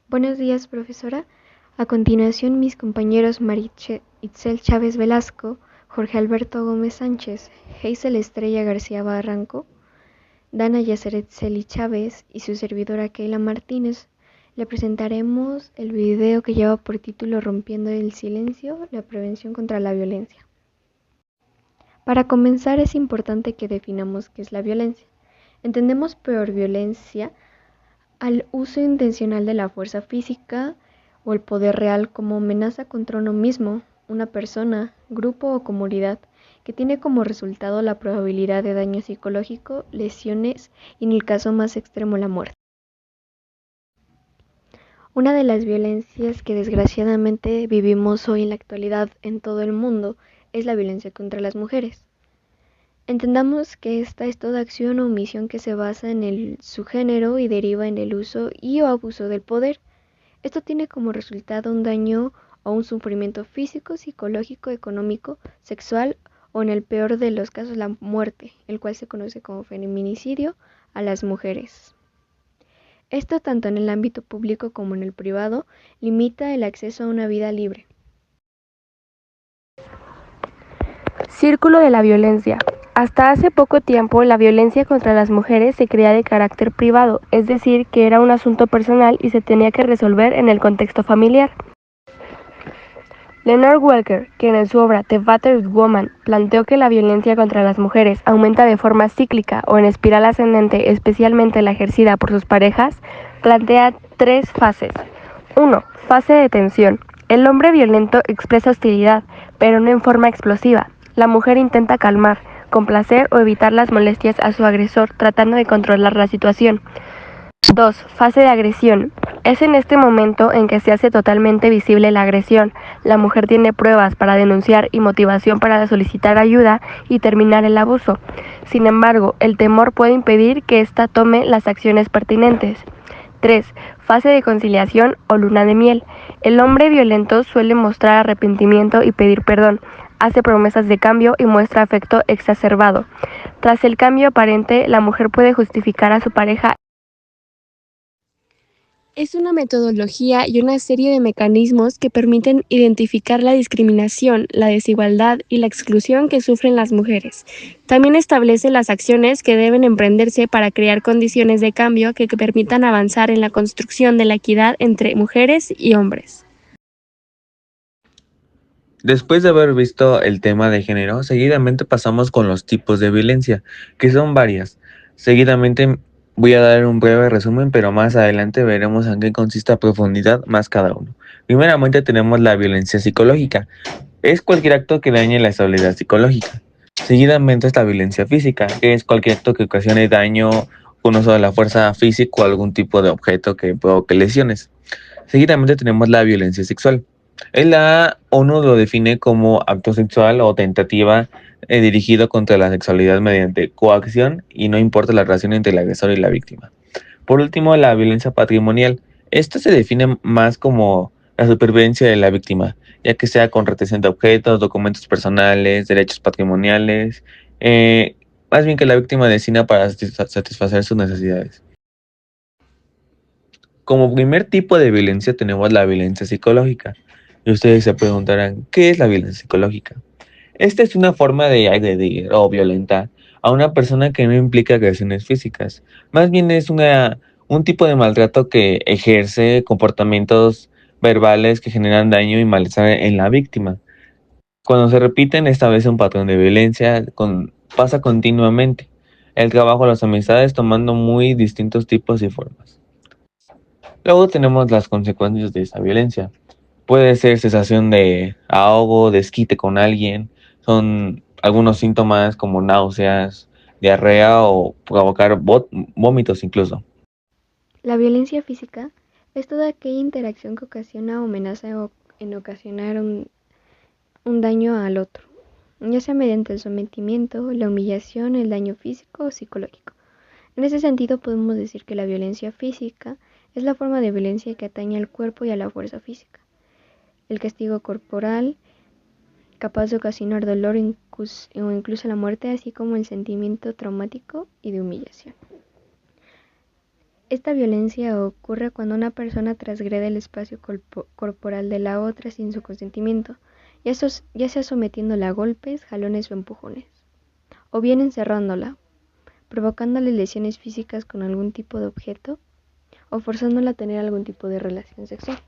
Buenos días, profesora. A continuación, mis compañeros Itzel Chávez Velasco, Jorge Alberto Gómez Sánchez, Hazel Estrella García Barranco, Dana Yaceret Celi Chávez y su servidora Keila Martínez le presentaremos el video que lleva por título Rompiendo el silencio, la prevención contra la violencia. Para comenzar, es importante que definamos qué es la violencia. Entendemos por violencia al uso intencional de la fuerza física o el poder real como amenaza contra uno mismo, una persona, grupo o comunidad, que tiene como resultado la probabilidad de daño psicológico, lesiones y en el caso más extremo la muerte. Una de las violencias que desgraciadamente vivimos hoy en la actualidad en todo el mundo es la violencia contra las mujeres. Entendamos que esta es toda acción o omisión que se basa en su género y deriva en el uso y o abuso del poder. Esto tiene como resultado un daño o un sufrimiento físico, psicológico, económico, sexual o en el peor de los casos la muerte, el cual se conoce como feminicidio a las mujeres. Esto tanto en el ámbito público como en el privado limita el acceso a una vida libre. Círculo de la violencia. Hasta hace poco tiempo, la violencia contra las mujeres se creía de carácter privado, es decir, que era un asunto personal y se tenía que resolver en el contexto familiar. Leonard Walker, quien en su obra The Battered Woman planteó que la violencia contra las mujeres aumenta de forma cíclica o en espiral ascendente, especialmente la ejercida por sus parejas, plantea 3 fases. 1. Fase de tensión. El hombre violento expresa hostilidad, pero no en forma explosiva. La mujer intenta calmar, complacer o evitar las molestias a su agresor, tratando de controlar la situación. 2. Fase de agresión. Es en este momento en que se hace totalmente visible la agresión. La mujer tiene pruebas para denunciar y motivación para solicitar ayuda y terminar el abuso. Sin embargo, el temor puede impedir que ésta tome las acciones pertinentes. 3. Fase de conciliación o luna de miel. El hombre violento suele mostrar arrepentimiento y pedir perdón. Hace promesas de cambio y muestra afecto exacerbado. Tras el cambio aparente, la mujer puede justificar a su pareja. Es una metodología y una serie de mecanismos que permiten identificar la discriminación, la desigualdad y la exclusión que sufren las mujeres. También establece las acciones que deben emprenderse para crear condiciones de cambio que permitan avanzar en la construcción de la equidad entre mujeres y hombres. Después de haber visto el tema de género, seguidamente pasamos con los tipos de violencia, que son varias. Seguidamente voy a dar un breve resumen, pero más adelante veremos en qué consiste a profundidad más cada uno. Primeramente tenemos la violencia psicológica. Es cualquier acto que dañe la estabilidad psicológica. Seguidamente es la violencia física, que es cualquier acto que ocasione daño con uso de la fuerza física o algún tipo de objeto que provoque lesiones. Seguidamente tenemos la violencia sexual. La ONU lo define como acto sexual o tentativa dirigido contra la sexualidad mediante coacción y no importa la relación entre el agresor y la víctima. Por último, la violencia patrimonial. Esta se define más como la supervivencia de la víctima, ya que sea con retención de objetos, documentos personales, derechos patrimoniales, más bien que la víctima destina para satisfacer sus necesidades. Como primer tipo de violencia tenemos la violencia psicológica. Y ustedes se preguntarán, ¿qué es la violencia psicológica? Esta es una forma de agredir o violentar a una persona que no implica agresiones físicas. Más bien es un tipo de maltrato que ejerce comportamientos verbales que generan daño y malestar en la víctima. Cuando se repiten, esta vez un patrón de violencia pasa continuamente. El trabajo, las amistades tomando muy distintos tipos y formas. Luego tenemos las consecuencias de esta violencia. Puede ser sensación de ahogo, desquite con alguien, son algunos síntomas como náuseas, diarrea o provocar vómitos incluso. La violencia física es toda aquella interacción que ocasiona o amenaza en ocasionar un daño al otro, ya sea mediante el sometimiento, la humillación, el daño físico o psicológico. En ese sentido, podemos decir que la violencia física es la forma de violencia que atañe al cuerpo y a la fuerza física. El castigo corporal, capaz de ocasionar dolor o incluso la muerte, así como el sentimiento traumático y de humillación. Esta violencia ocurre cuando una persona transgrede el espacio corporal de la otra sin su consentimiento, ya sea sometiéndola a golpes, jalones o empujones, o bien encerrándola, provocándole lesiones físicas con algún tipo de objeto o forzándola a tener algún tipo de relación sexual.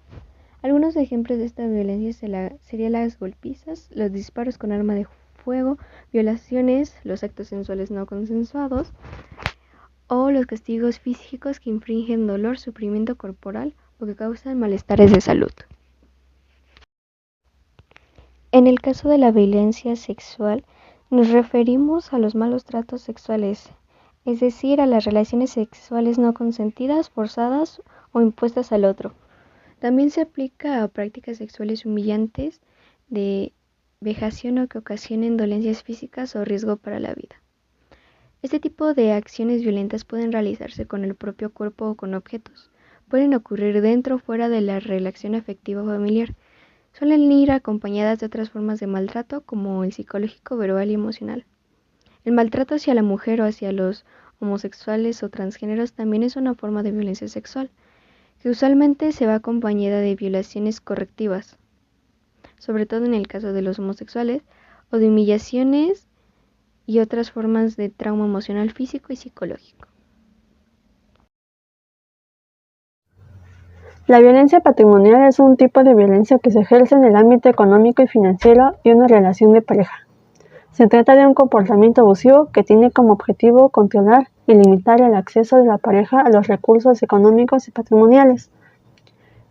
Algunos ejemplos de esta violencia serían las golpizas, los disparos con arma de fuego, violaciones, los actos sensuales no consensuados o los castigos físicos que infringen dolor, sufrimiento corporal o que causan malestares de salud. En el caso de la violencia sexual, nos referimos a los malos tratos sexuales, es decir, a las relaciones sexuales no consentidas, forzadas o impuestas al otro. También se aplica a prácticas sexuales humillantes, de vejación o que ocasionen dolencias físicas o riesgo para la vida. Este tipo de acciones violentas pueden realizarse con el propio cuerpo o con objetos. Pueden ocurrir dentro o fuera de la relación afectiva o familiar. Suelen ir acompañadas de otras formas de maltrato como el psicológico, verbal y emocional. El maltrato hacia la mujer o hacia los homosexuales o transgéneros también es una forma de violencia sexual, que usualmente se va acompañada de violaciones correctivas, sobre todo en el caso de los homosexuales, o de humillaciones y otras formas de trauma emocional, físico y psicológico. La violencia patrimonial es un tipo de violencia que se ejerce en el ámbito económico y financiero de una relación de pareja. Se trata de un comportamiento abusivo que tiene como objetivo controlar y limitar el acceso de la pareja a los recursos económicos y patrimoniales.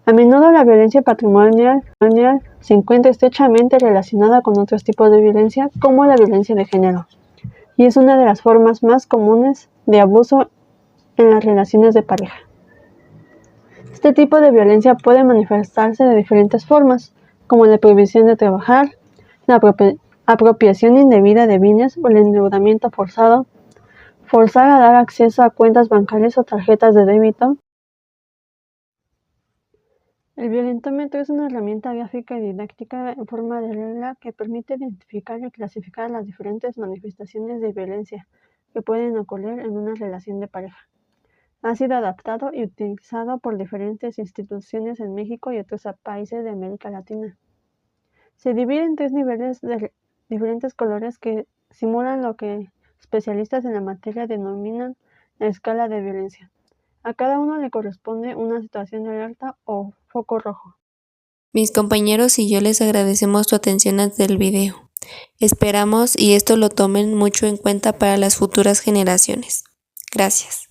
A menudo la violencia patrimonial se encuentra estrechamente relacionada con otros tipos de violencia, como la violencia de género, y es una de las formas más comunes de abuso en las relaciones de pareja. Este tipo de violencia puede manifestarse de diferentes formas, como la prohibición de trabajar, la apropiación indebida de bienes o el endeudamiento forzado, forzar a dar acceso a cuentas bancarias o tarjetas de débito. El violentómetro es una herramienta gráfica y didáctica en forma de regla que permite identificar y clasificar las diferentes manifestaciones de violencia que pueden ocurrir en una relación de pareja. Ha sido adaptado y utilizado por diferentes instituciones en México y otros países de América Latina. Se divide en 3 niveles de diferentes colores que simulan lo que especialistas en la materia denominan la escala de violencia. A cada uno le corresponde una situación de alerta o foco rojo. Mis compañeros y yo les agradecemos su atención ante el video. Esperamos y esto lo tomen mucho en cuenta para las futuras generaciones. Gracias.